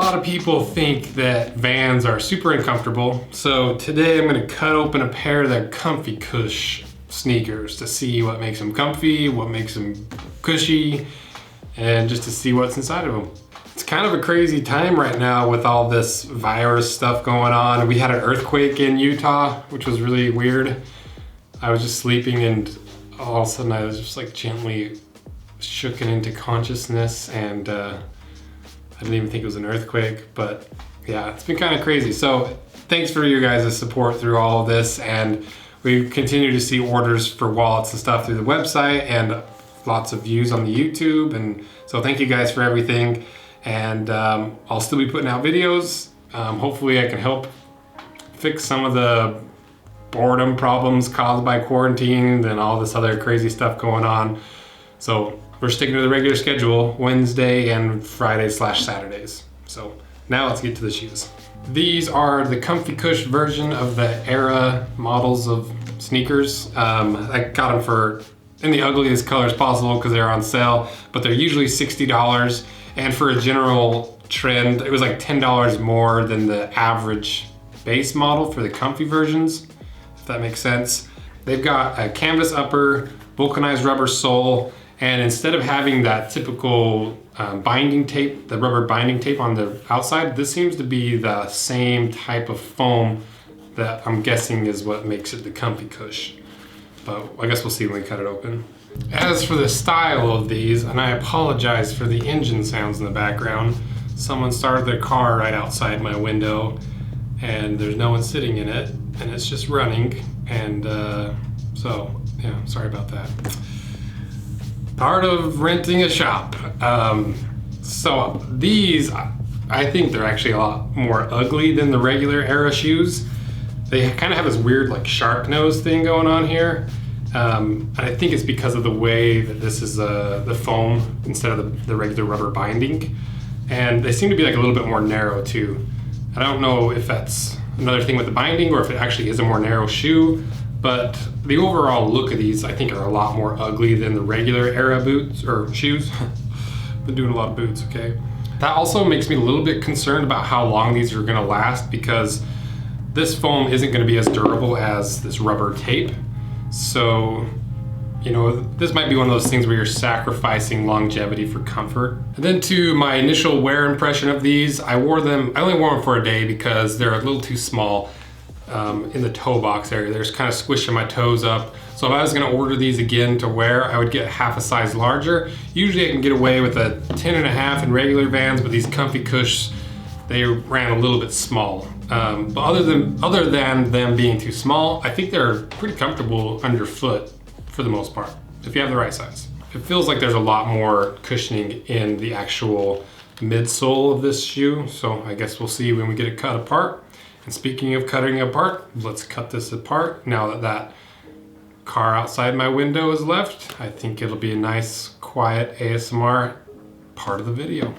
lot of people think that Vans are super uncomfortable, so today I'm going to cut open a pair of their Comfycush sneakers to see what makes them comfy, what makes them cushy, and just to see what's inside of them. It's kind of a crazy time right now with all this virus stuff going on. We had an earthquake in Utah, which was really weird. I was just sleeping and all of a sudden I was just like gently shooken into consciousness, and I didn't even think it was an earthquake, but yeah, it's been kind of crazy. So thanks for your guys' support through all of this, and we continue to see orders for wallets and stuff through the website and lots of views on the YouTube, and so thank you guys for everything. And I'll still be putting out videos. Hopefully I can help fix some of the boredom problems caused by quarantine and all this other crazy stuff going on. So we're sticking to the regular schedule, Wednesday and Fridays/Saturdays. So now let's get to the shoes. These are the Comfycush version of the Era models of sneakers. I got them for in the ugliest colors possible because they're on sale, but they're usually $60. And for a general trend, it was like $10 more than the average base model for the comfy versions, if that makes sense. They've got a canvas upper, vulcanized rubber sole, and instead of having that typical binding tape, the rubber binding tape on the outside, this seems to be the same type of foam that I'm guessing is what makes it the Comfycush. But I guess we'll see when we cut it open. As for the style of these, and I apologize for the engine sounds in the background, someone started their car right outside my window and there's no one sitting in it and it's just running, and so yeah, sorry about that. Part of renting a shop. So these, I think they're actually a lot more ugly than the regular Era shoes. They kind of have this weird like shark nose thing going on here. And I think it's because of the way that this is the foam instead of the regular rubber binding. And they seem to be like a little bit more narrow too. I don't know if that's another thing with the binding or if it actually is a more narrow shoe, but the overall look of these I think are a lot more ugly than the regular Era boots or shoes. Been doing a lot of boots, okay? That also makes me a little bit concerned about how long these are gonna last, because this foam isn't gonna be as durable as this rubber tape. So, you know, this might be one of those things where you're sacrificing longevity for comfort. And then to my initial wear impression of these, I only wore them for a day because they're a little too small in the toe box area. They're just kind of squishing my toes up. So if I was gonna order these again to wear, I would get half a size larger. Usually I can get away with a 10.5 in regular Vans, but these Comfycush, they ran a little bit small. But other than them being too small, I think they're pretty comfortable underfoot for the most part, if you have the right size. It feels like there's a lot more cushioning in the actual midsole of this shoe, so I guess we'll see when we get it cut apart. And speaking of cutting apart, let's cut this apart. Now that that car outside my window is left, I think it'll be a nice, quiet ASMR part of the video.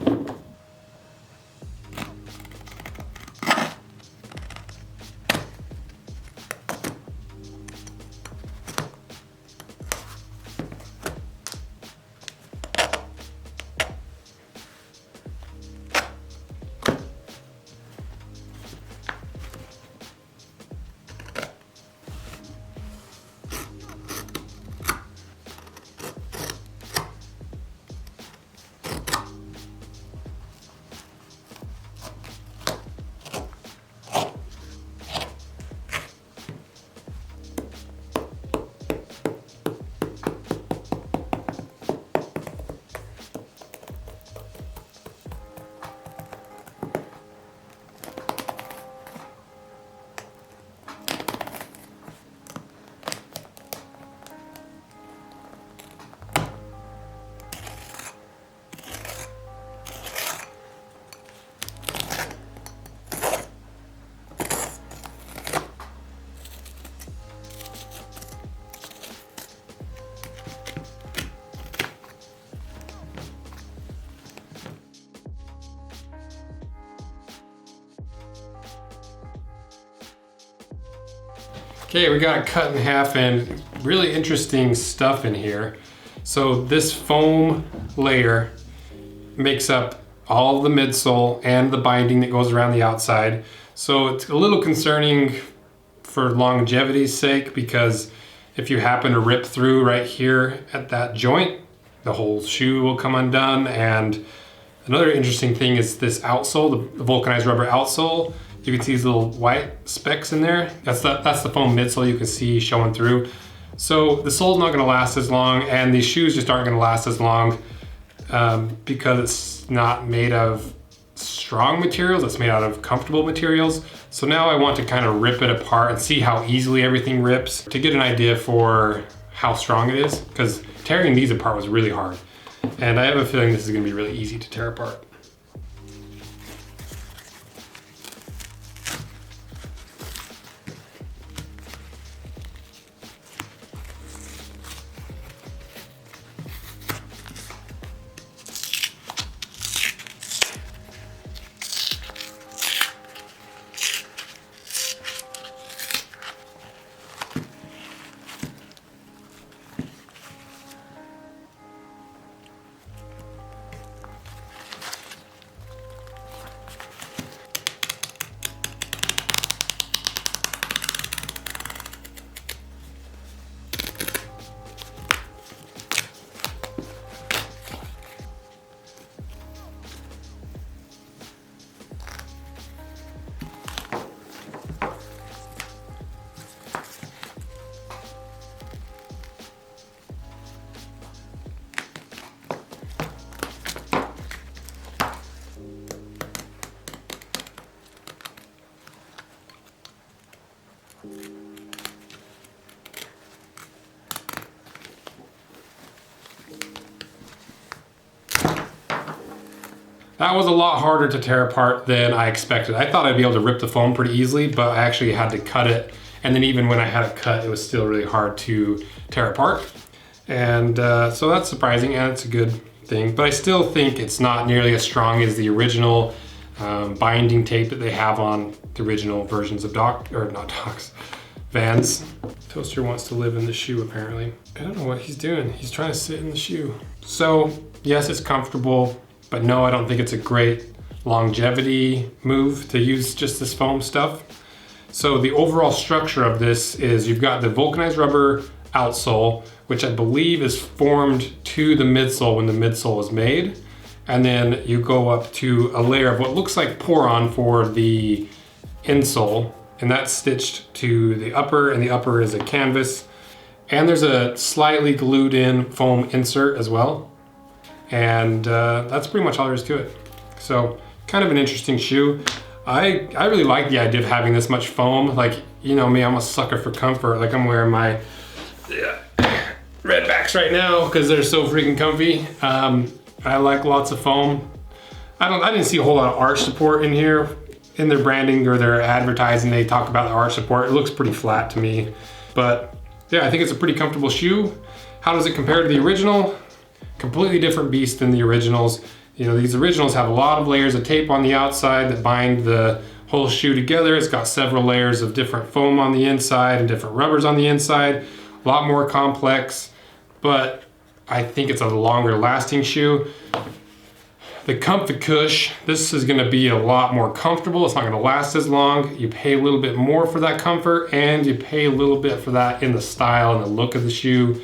Okay, we got it cut in half, and really interesting stuff in here. So this foam layer makes up all of the midsole and the binding that goes around the outside. So it's a little concerning for longevity's sake, because if you happen to rip through right here at that joint, the whole shoe will come undone. And another interesting thing is this outsole, the vulcanized rubber outsole. You can see these little white specks in there. That's the foam midsole you can see showing through. So the sole's not gonna last as long, and these shoes just aren't gonna last as long because it's not made of strong materials, it's made out of comfortable materials. So now I want to kind of rip it apart and see how easily everything rips to get an idea for how strong it is, because tearing these apart was really hard. And I have a feeling this is gonna be really easy to tear apart. That was a lot harder to tear apart than I expected. I thought I'd be able to rip the foam pretty easily, but I actually had to cut it. And then even when I had it cut, it was still really hard to tear apart. And so that's surprising, and it's a good thing. But I still think it's not nearly as strong as the original binding tape that they have on the original versions of Vans. Toaster wants to live in the shoe, apparently. I don't know what he's doing. He's trying to sit in the shoe. So yes, it's comfortable, but no, I don't think it's a great longevity move to use just this foam stuff. So the overall structure of this is you've got the vulcanized rubber outsole, which I believe is formed to the midsole when the midsole is made. And then you go up to a layer of what looks like pour-on for the insole, and that's stitched to the upper, and the upper is a canvas. And there's a slightly glued in foam insert as well. And that's pretty much all there is to it. So kind of an interesting shoe. I really like the idea of having this much foam. Like, you know me, I'm a sucker for comfort. Like, I'm wearing my red backs right now because they're so freaking comfy. I like lots of foam. I didn't see a whole lot of arch support in here. In their branding or their advertising, they talk about the arch support. It looks pretty flat to me. But yeah, I think it's a pretty comfortable shoe. How does it compare to the original? Completely different beast than the originals. You know, these originals have a lot of layers of tape on the outside that bind the whole shoe together. It's got several layers of different foam on the inside and different rubbers on the inside. A lot more complex, but I think it's a longer lasting shoe. The Comfycush, this is gonna be a lot more comfortable. It's not gonna last as long. You pay a little bit more for that comfort, and you pay a little bit for that in the style and the look of the shoe,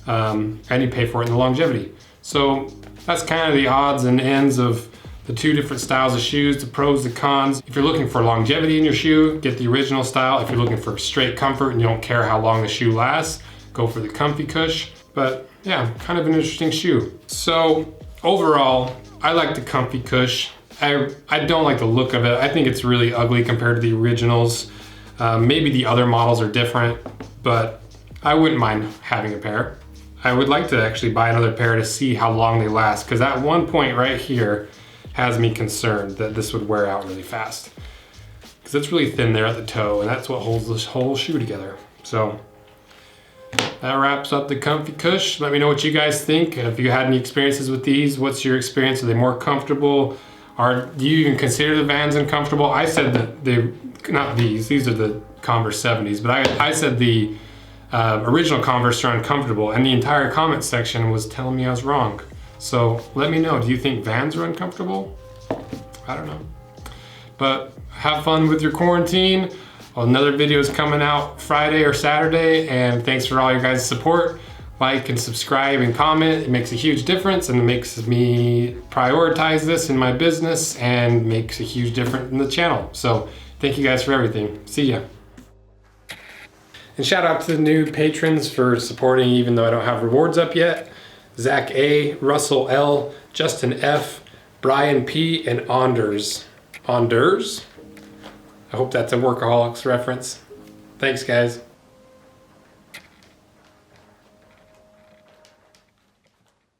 and you pay for it in the longevity. So that's kind of the odds and ends of the two different styles of shoes, the pros, the cons. If you're looking for longevity in your shoe, get the original style. If you're looking for straight comfort and you don't care how long the shoe lasts, go for the Comfycush. But yeah, kind of an interesting shoe. So overall, I like the Comfycush. I don't like the look of it. I think it's really ugly compared to the originals. Maybe the other models are different, but I wouldn't mind having a pair. I would like to actually buy another pair to see how long they last, because that one point right here has me concerned that this would wear out really fast. Because it's really thin there at the toe, and that's what holds this whole shoe together. So that wraps up the Comfycush. Let me know what you guys think. If you had any experiences with these, what's your experience? Are they more comfortable? Do you even consider the Vans uncomfortable? I said that not these are the Converse 70s, but I said the original Converse are uncomfortable, and the entire comment section was telling me I was wrong. So let me know, do you think Vans are uncomfortable? I don't know. But have fun with your quarantine. Another video is coming out Friday or Saturday, and thanks for all your guys' support. Like and subscribe and comment. It makes a huge difference, and it makes me prioritize this in my business and makes a huge difference in the channel. So thank you guys for everything. See ya. And shout out to the new patrons for supporting even though I don't have rewards up yet. Zach A, Russell L, Justin F, Brian P, and Anders. Anders? I hope that's a Workaholics reference. Thanks, guys.